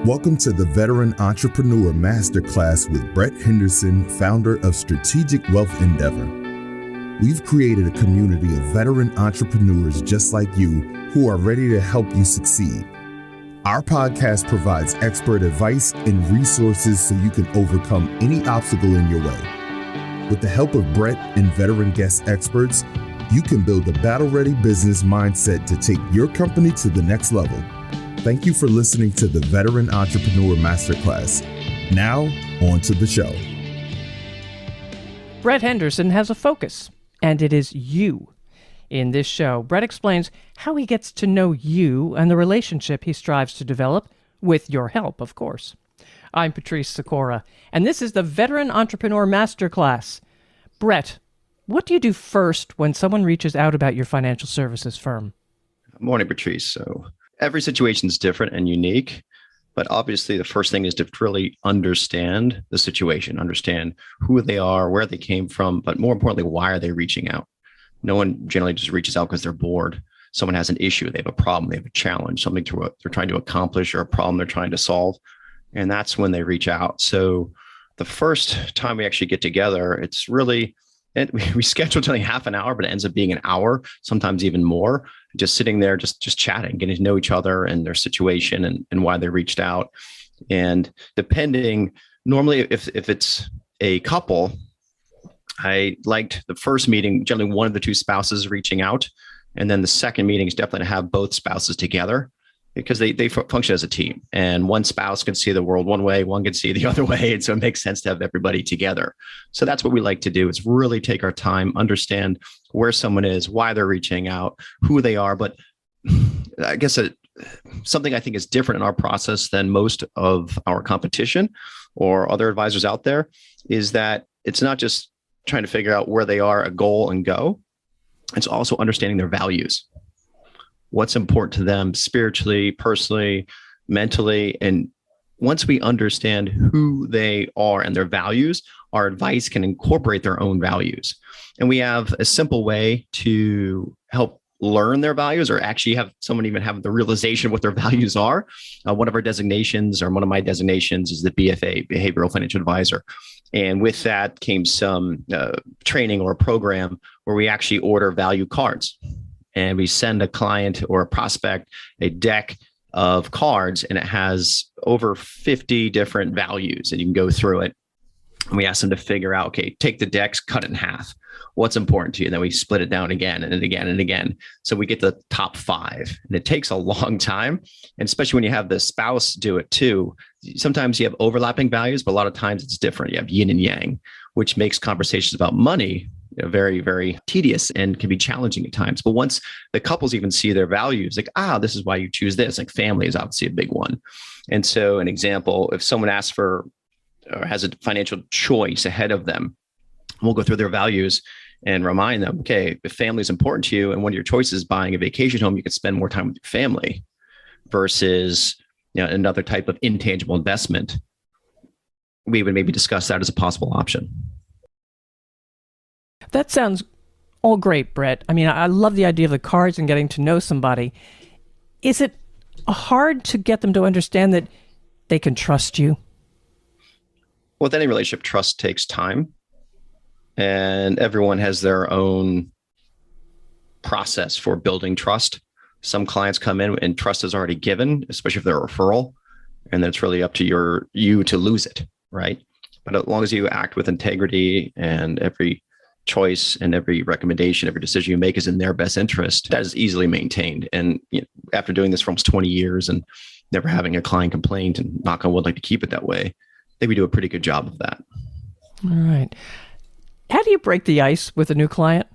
Welcome to the Veteran Entrepreneur Masterclass with Brett Henderson, founder of Strategic Wealth Endeavor. We've created a community of veteran entrepreneurs just like you who are ready to help you succeed. Our podcast provides expert advice and resources so you can overcome any obstacle in your way. With the help of Brett and veteran guest experts, you can build a battle-ready business mindset to take your company to the next level. Thank you for listening to the Veteran Entrepreneur Masterclass. Now, on to the show. Brett Henderson has a focus, and it is you. In this show, Brett explains how he gets to know you and the relationship he strives to develop, with your help, of course. I'm Patrice Sikora, and this is the Veteran Entrepreneur Masterclass. Brett, what do you do first when someone reaches out about your financial services firm? Morning, Patrice. So every situation is different and unique, but obviously the first thing is to really understand the situation, understand who they are, where they came from, but more importantly, why are they reaching out? No one generally just reaches out because they're bored. Someone has an issue, they have a problem, they have a challenge, something they're trying to accomplish or a problem they're trying to solve. And that's when they reach out. So the first time we actually get together, it's really, and we schedule only half an hour, but it ends up being an hour, sometimes even more, just sitting there, just chatting, getting to know each other and their situation and why they reached out. And depending, normally if it's a couple, I liked the first meeting, generally one of the two spouses reaching out. And then the second meeting is definitely to have both spouses together, because they function as a team, and one spouse can see the world one way, one can see the other way. And so it makes sense to have everybody together. So that's what we like to do, is really take our time, understand where someone is, why they're reaching out, who they are. But I guess something I think is different in our process than most of our competition or other advisors out there is that it's not just trying to figure out where they are, a goal, and go. It's also understanding their values. What's important to them spiritually, personally, mentally. And once we understand who they are and their values, our advice can incorporate their own values. And we have a simple way to help learn their values, or actually have someone even have the realization of what their values are. One of our designations, or one of my designations, is the BFA, Behavioral Financial Advisor. And with that came some training or a program where we actually order value cards. And we send a client or a prospect a deck of cards, and it has over 50 different values, and you can go through it. And we ask them to figure out, okay, take the decks, cut it in half. What's important to you? And then we split it down again and again and again. So we get the top 5, and it takes a long time. And especially when you have the spouse do it too, sometimes you have overlapping values, but a lot of times it's different. You have yin and yang, which makes conversations about money very, very tedious and can be challenging at times. But once the couples even see their values, like, this is why you choose this, like family is obviously a big one. And so an example, if someone asks for or has a financial choice ahead of them, we'll go through their values and remind them, okay, if family is important to you and one of your choices is buying a vacation home, you could spend more time with your family versus another type of intangible investment. We would maybe discuss that as a possible option. That sounds all great, Brett. I mean, I love the idea of the cards and getting to know somebody. Is it hard to get them to understand that they can trust you? With any relationship, trust takes time, and everyone has their own process for building trust. Some clients come in and trust is already given, especially if they're a referral, and then it's really up to you to lose it, right? But as long as you act with integrity and every choice and every recommendation, every decision you make is in their best interest, that is easily maintained. And after doing this for almost 20 years and never having a client complaint, and knock on wood, like to keep it that way, I think we do a pretty good job of that. All right. How do you break the ice with a new client?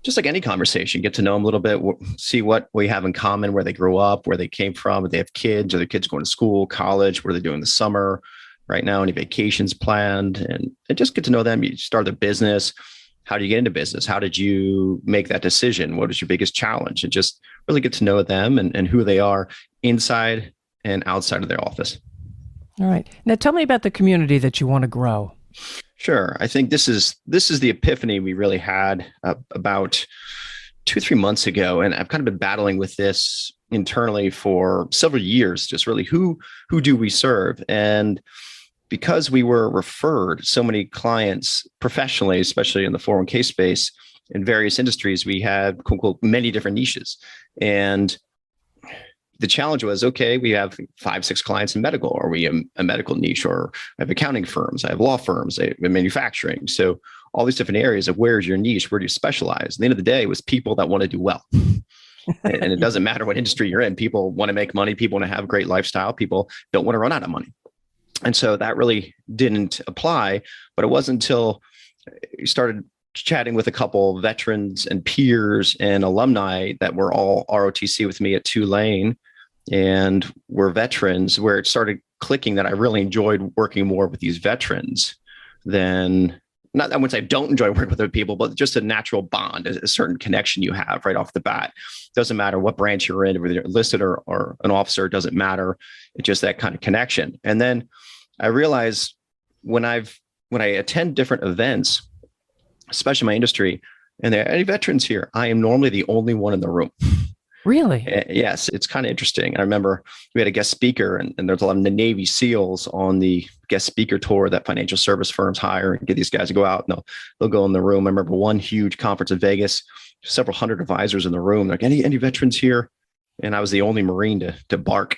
Just like any conversation, get to know them a little bit, see what we have in common, where they grew up, where they came from, if they have kids, or their kids going to school, college, what are they doing in the summer right now, any vacations planned, and just get to know them. You start a business. How do you get into business? How did you make that decision? What is your biggest challenge? And just really get to know them and who they are inside and outside of their office. All right. Now tell me about the community that you want to grow. Sure. I think this is the epiphany we really had about 2-3 months ago. And I've kind of been battling with this internally for several years, just really who do we serve? And because we were referred so many clients professionally, especially in the 401k space, in various industries, we had quote, unquote, many different niches. And the challenge was, okay, we have 5-6 clients in medical. Are we a medical niche? Or I have accounting firms, I have law firms, I have manufacturing. So all these different areas of where's your niche? Where do you specialize? At the end of the day, it was people that want to do well. And it doesn't matter what industry you're in. People want to make money. People want to have a great lifestyle. People don't want to run out of money. And so that really didn't apply. But it wasn't until you started chatting with a couple of veterans and peers and alumni that were all ROTC with me at Tulane and were veterans, where it started clicking that I really enjoyed working more with these veterans than, not that once I don't enjoy working with other people, but just a natural bond, a certain connection you have right off the bat. Doesn't matter what branch you're in, whether you're enlisted or an officer, it doesn't matter. It's just that kind of connection. And then I realized when I attend different events, especially in my industry, and there are any veterans here, I am normally the only one in the room. Really? Yes, it's kind of interesting. I remember we had a guest speaker, and there's a lot of the Navy SEALs on the guest speaker tour that financial service firms hire and get these guys to go out, and they'll go in the room. I remember one huge conference in Vegas, several hundred advisors in the room. Like, any veterans here? And I was the only Marine to bark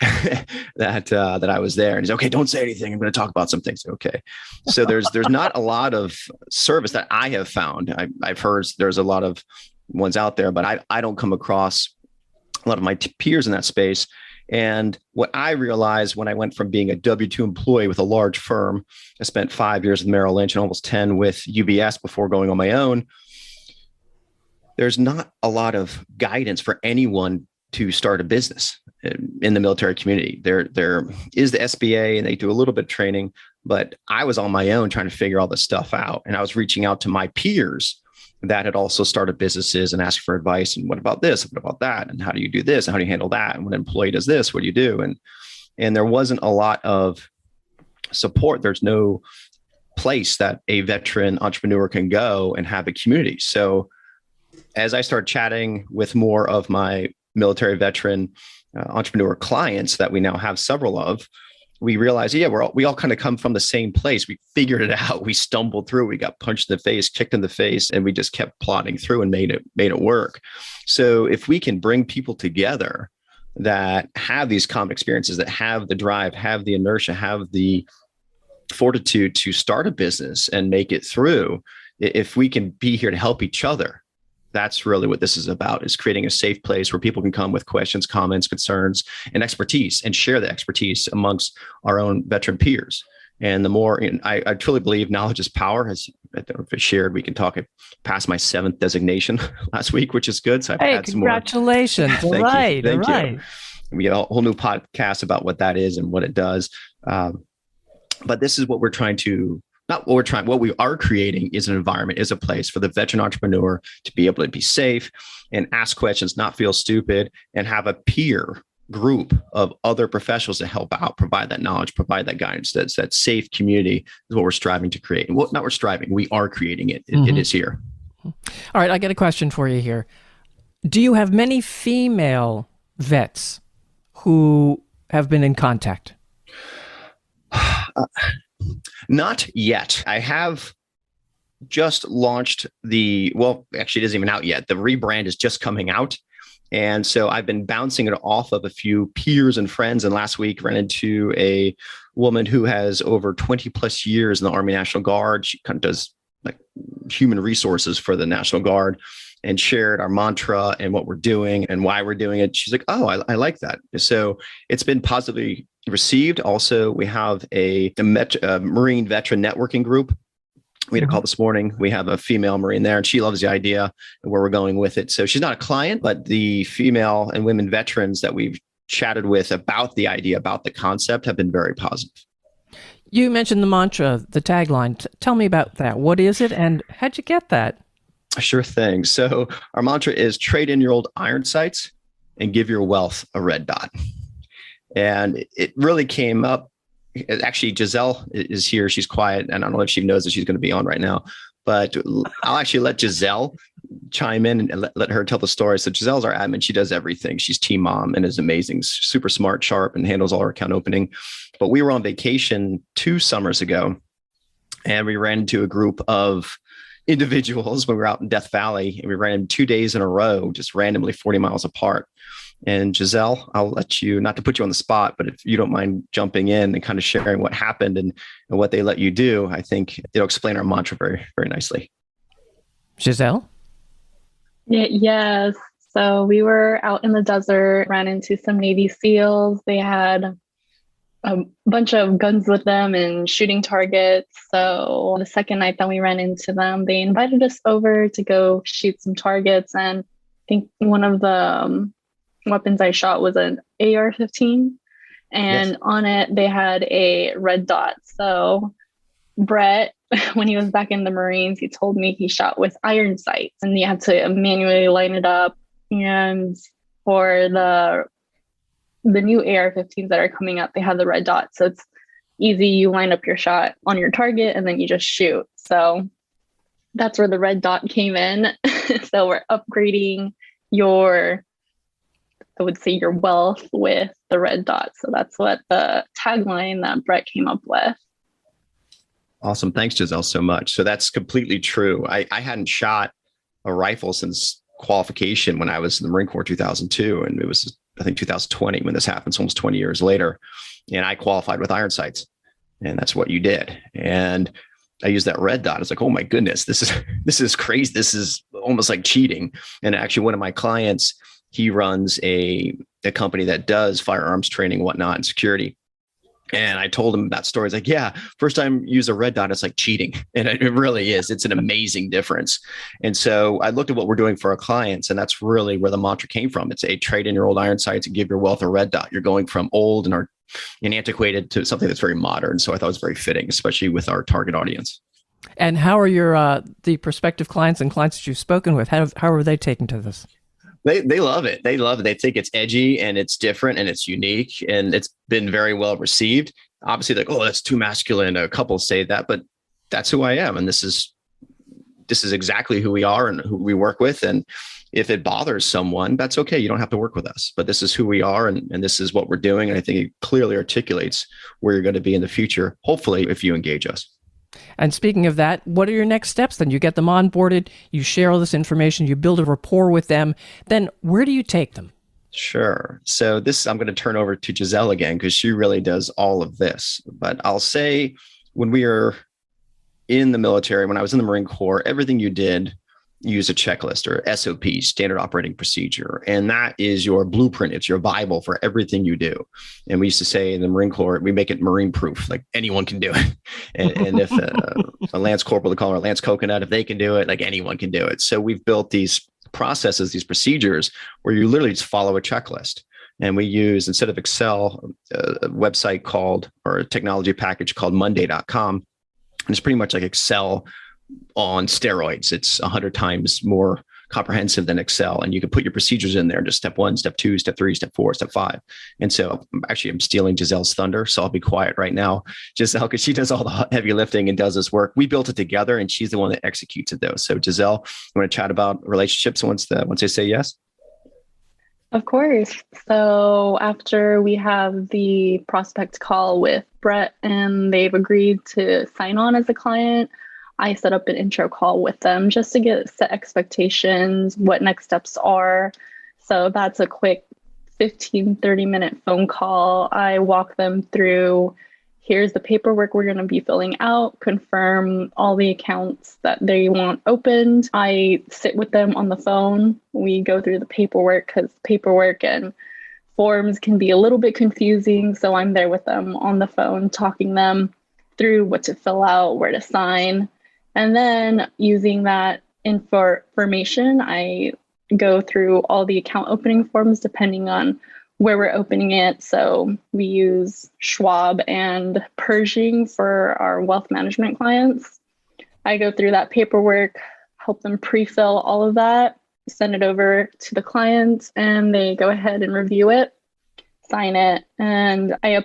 that I was there. And he's okay, don't say anything. I'm going to talk about some things. Okay. So there's not a lot of service that I have found. I've heard there's a lot of ones out there, but I don't come across a lot of my peers in that space. And what I realized when I went from being a W-2 employee with a large firm, I spent 5 years with Merrill Lynch and almost 10 with UBS before going on my own. There's not a lot of guidance for anyone to start a business in the military community. There is the SBA, and they do a little bit of training, but I was on my own trying to figure all this stuff out. And I was reaching out to my peers that had also started businesses and asked for advice. And what about this? What about that? And how do you do this? And how do you handle that? And when an employee does this, what do you do? And there wasn't a lot of support. There's no place that a veteran entrepreneur can go and have a community. So as I started chatting with more of my military veteran entrepreneur clients that we now have several of, we realized, we all kind of come from the same place. We figured it out. We stumbled through. We got punched in the face, kicked in the face, and we just kept plodding through and made it work. So if we can bring people together that have these common experiences, that have the drive, have the inertia, have the fortitude to start a business and make it through, if we can be here to help each other, that's really what this is about, is creating a safe place where people can come with questions, comments, concerns, and expertise, and share the expertise amongst our own veteran peers. And the more, I truly believe knowledge is power. As I don't know if it's shared, we can talk. I passed my 7th designation last week, which is good. So I've had some more. Congratulations. Thank Right. you. We have a whole new podcast about what that is and what it does. But this is what we're trying to, what we are creating is an environment, is a place for the veteran entrepreneur to be able to be safe and ask questions, not feel stupid, and have a peer group of other professionals to help out, provide that knowledge, provide that guidance. That safe community is what we're striving to create. And we are creating it. It is here. All right. I got a question for you here. Do you have many female vets who have been in contact? Not yet. I have just launched actually it isn't even out yet. The rebrand is just coming out. And so I've been bouncing it off of a few peers and friends. And last week ran into a woman who has over 20 plus years in the Army National Guard. She kind of does like human resources for the National Guard, and shared our mantra and what we're doing and why we're doing it. She's like, oh, I like that. So it's been positively received. Also, we have a Marine veteran networking group. We had a call this morning. We have a female Marine there, and she loves the idea and where we're going with it. So she's not a client, but the female and women veterans that we've chatted with about the idea, about the concept, have been very positive. You mentioned the mantra, the tagline. Tell me about that. What is it, and how'd you get that? Sure thing. So our mantra is trade in your old iron sights and give your wealth a red dot. And it really came up. Actually, Giselle is here. She's quiet, and I don't know if she knows that she's going to be on right now, but I'll actually let Giselle chime in and let her tell the story. So Giselle's our admin. She does everything. She's team mom and is amazing, super smart, sharp, and handles all our account opening. But we were on vacation 2 summers ago, and we ran into a group of individuals when we were out in Death Valley, and we ran in 2 days in a row, just randomly 40 miles apart. And Giselle, I'll let you, not to put you on the spot, but if you don't mind jumping in and kind of sharing what happened and what they let you do, I think it'll explain our mantra very, very nicely. Giselle? Yes. So we were out in the desert, ran into some Navy SEALs. They had a bunch of guns with them and shooting targets. So the second night that we ran into them, they invited us over to go shoot some targets. And I think one of the weapons I shot was an AR-15. And yes, on it, they had a red dot. So Brett, when he was back in the Marines, he told me he shot with iron sights and you had to manually line it up. And for the new AR-15s that are coming out, they have the red dot. So it's easy. You line up your shot on your target and then you just shoot. So that's where the red dot came in. So we're upgrading your wealth with the red dot. So that's what the tagline that Brett came up with. Awesome. Thanks, Giselle, so much. So that's completely true. I hadn't shot a rifle since qualification when I was in the Marine Corps 2002. And it was, I think, 2020 when this happened, so almost 20 years later. And I qualified with iron sights. And that's what you did. And I used that red dot. It's like, oh my goodness, this is crazy. This is almost like cheating. And actually, one of my clients, he runs a company that does firearms training, whatnot, and security. And I told him that story. It's like, yeah, first time use a red dot, it's like cheating. And it really is. It's an amazing difference. And so I looked at what we're doing for our clients, and that's really where the mantra came from. It's a trade in your old iron sights and give your wealth a red dot. You're going from old and antiquated to something that's very modern. So I thought it was very fitting, especially with our target audience. And how are your the prospective clients and clients that you've spoken with? How are they taking to this? They love it. They love it. They think it's edgy and it's different and it's unique and it's been very well received. Obviously, like, oh, that's too masculine. A couple say that, but that's who I am. And this is exactly who we are and who we work with. And if it bothers someone, that's okay. You don't have to work with us, but this is who we are. And this is what we're doing. And I think it clearly articulates where you're going to be in the future, hopefully, if you engage us. And speaking of that, what are your next steps then? You get them onboarded, you share all this information, you build a rapport with them. Then where do you take them? Sure. So I'm going to turn over to Giselle again, because she really does all of this. But I'll say when we were in the military, when I was in the Marine Corps, everything you did, use a checklist or SOP, standard operating procedure. And that is your blueprint. It's your Bible for everything you do. And we used to say in the Marine Corps, we make it Marine proof, like anyone can do it. And if a Lance Corporal, they call her a Lance Coconut, if they can do it, like anyone can do it. So we've built these processes, these procedures where you literally just follow a checklist. And we use, instead of Excel, a website called, or a technology package called Monday.com. And it's pretty much like Excel on steroids. It's 100 times more comprehensive than Excel. And you can put your procedures in there, just step 1, step 2, step 3, step 4, step 5. And so actually I'm stealing Giselle's thunder. So I'll be quiet right now, Giselle, because she does all the heavy lifting and does this work. We built it together and she's the one that executes it though. So Giselle, you want to chat about relationships once they say yes? Of course. So after we have the prospect call with Brett and they've agreed to sign on as a client, I set up an intro call with them just to set expectations, what next steps are. So that's a quick 15-30 minute phone call. I walk them through, here's the paperwork we're going to be filling out, confirm all the accounts that they want opened. I sit with them on the phone. We go through the paperwork because paperwork and forms can be a little bit confusing. So I'm there with them on the phone, talking them through what to fill out, where to sign. And then using that information, I go through all the account opening forms depending on where we're opening it. So we use Schwab and Pershing for our wealth management clients. I go through that paperwork, help them pre-fill all of that, send it over to the clients, and they go ahead and review it, sign it, and I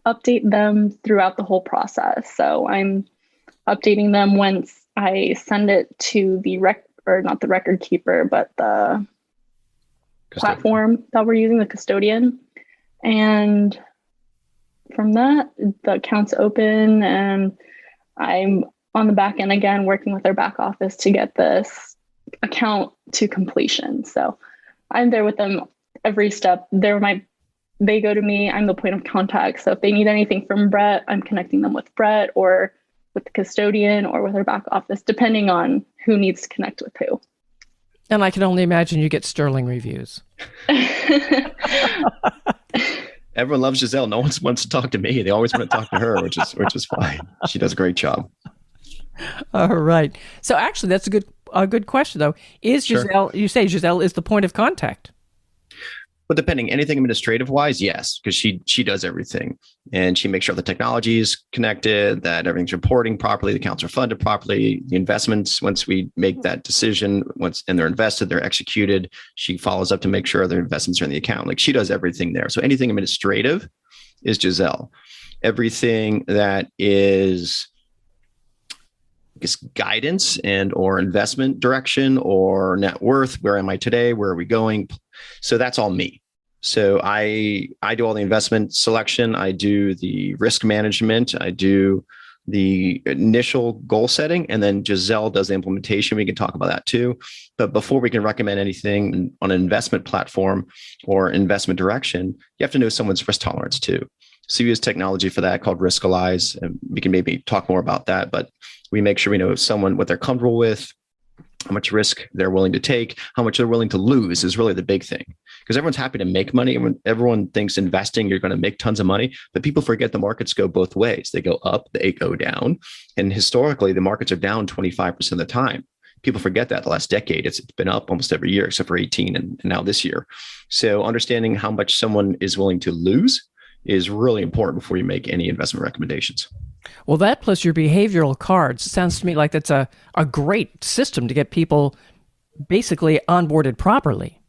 update them throughout the whole process. So I'm updating them once I send it to the or not the record keeper, but the Custodian. platform that we're using, the custodian. And from that, the account's open, and I'm on the back end again, working with our back office to get this account to completion. So I'm there with them every step. They go to me, I'm the point of contact. So if they need anything from Brett, I'm connecting them with Brett or with the custodian or with our back office, depending on who needs to connect with who. And I can only imagine you get sterling reviews. Everyone loves Giselle. No one wants to talk to me. They always want to talk to her, which is fine. She does a great job. All right. So actually, that's a good question, though. Is Giselle, you say Giselle is the point of contact? But depending, anything administrative wise, yes, because she does everything, and she makes sure the technology is connected, that everything's reporting properly, the accounts are funded properly, the investments, once we make that decision, and they're invested, they're executed, she follows up to make sure their investments are in the account. Like, she does everything there. So anything administrative is Giselle. Everything that is guidance and or investment direction or net worth, where am I today? Where are we going? So that's all me. So I do all the investment selection. I do the risk management. I do the initial goal setting, and then Giselle does the implementation. We can talk about that too. But before we can recommend anything on an investment platform or investment direction, you have to know someone's risk tolerance too. So we use technology for that called Riskalyze, and we can maybe talk more about that. But we make sure we know someone, what they're comfortable with, how much risk they're willing to take, how much they're willing to lose is really the big thing. Because everyone's happy to make money. Everyone thinks investing, you're going to make tons of money, but people forget the markets go both ways. They go up, they go down. And historically, the markets are down 25% of the time. People forget that the last decade, it's been up almost every year, except for 18 and now this year. So understanding how much someone is willing to lose is really important before you make any investment recommendations. Well, that plus your behavioral cards sounds to me like that's a great system to get people basically onboarded properly.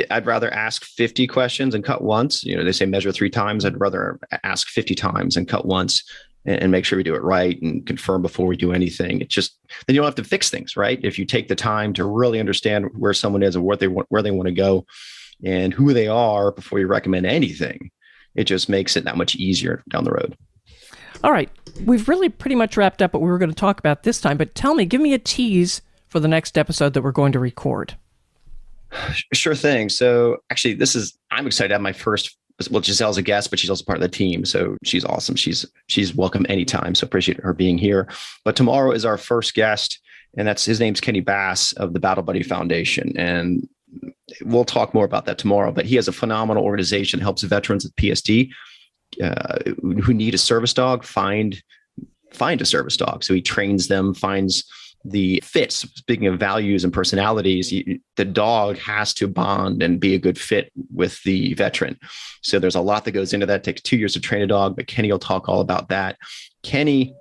I'd rather ask 50 questions and cut once. They say measure 3 times. I'd rather ask 50 times and cut once and make sure we do it right and confirm before we do anything. It's just, then you don't have to fix things, right? If you take the time to really understand where someone is and where they want to go and who they are before you recommend anything, it just makes it that much easier down the road. All right. We've really pretty much wrapped up what we were going to talk about this time, but tell me, give me a tease for the next episode that we're going to record. Sure thing. So actually, I'm excited to have my first, Giselle's a guest, but she's also part of the team. So she's awesome. She's welcome anytime. So appreciate her being here. But tomorrow is our first guest, and his name's Kenny Bass of the Battle Buddy Foundation. And we'll talk more about that tomorrow, but he has a phenomenal organization that helps veterans with PSD who need a service dog find a service dog. So he trains them, finds the fits. Speaking of values and personalities, the dog has to bond and be a good fit with the veteran. So there's a lot that goes into that. It takes 2 years to train a dog, but Kenny will talk all about that. Kenny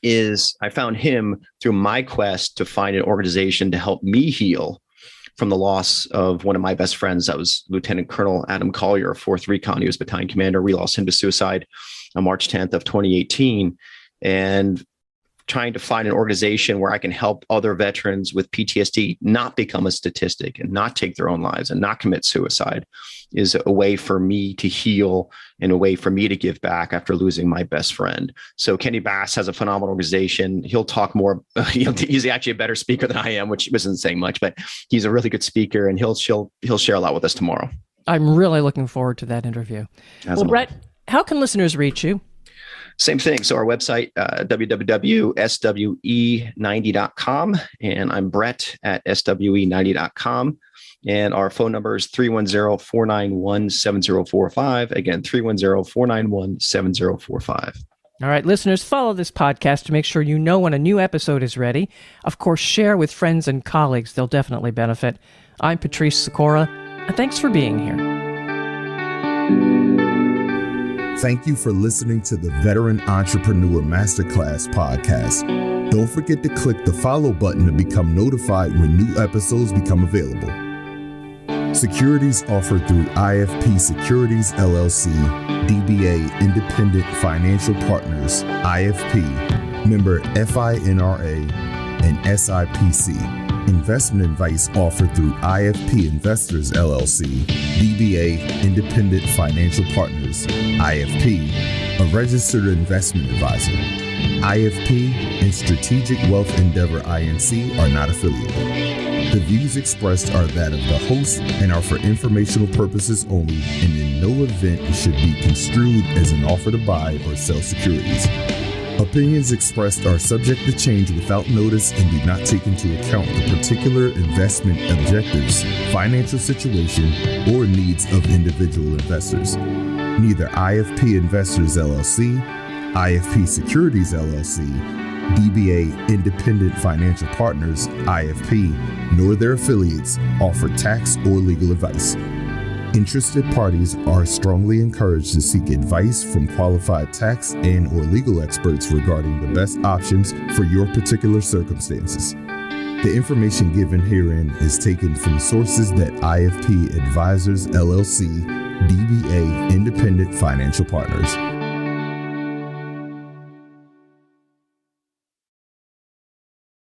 I found him through my quest to find an organization to help me heal from the loss of one of my best friends. That was Lieutenant Colonel Adam Collier of 4th Recon. He was battalion commander. We lost him to suicide on March 10th of 2018. And trying to find an organization where I can help other veterans with PTSD not become a statistic and not take their own lives and not commit suicide is a way for me to heal and a way for me to give back after losing my best friend. So Kenny Bass has a phenomenal organization. He'll talk more. He's actually a better speaker than I am, which isn't saying much, but he's a really good speaker, and he'll share a lot with us tomorrow. I'm really looking forward to that interview. Well, Brett, how can listeners reach you? Same thing. So our website, www.swe90.com, and I'm Brett at swe90.com. And our phone number is 310-491-7045. Again, 310-491-7045. All right, listeners, follow this podcast to make sure you know when a new episode is ready. Of course, share with friends and colleagues. They'll definitely benefit. I'm Patrice Sikora, and thanks for being here. Thank you for listening to the Veteran Entrepreneur Masterclass podcast. Don't forget to click the follow button to become notified when new episodes become available. Securities offered through IFP Securities LLC, DBA Independent Financial Partners, IFP, member FINRA, and SIPC. Investment advice offered through IFP Investors LLC, DBA Independent Financial Partners, IFP, a registered investment advisor. IFP and Strategic Wealth Endeavor INC are not affiliated. The views expressed are that of the host and are for informational purposes only, and in no event should be construed as an offer to buy or sell securities. Opinions expressed are subject to change without notice and do not take into account the particular investment objectives, financial situation, or needs of individual investors. Neither IFP Investors LLC, IFP Securities LLC, DBA Independent Financial Partners, IFP, nor their affiliates offer tax or legal advice. Interested parties are strongly encouraged to seek advice from qualified tax and or legal experts regarding the best options for your particular circumstances. The information given herein is taken from sources that IFP Advisors LLC, DBA Independent Financial Partners.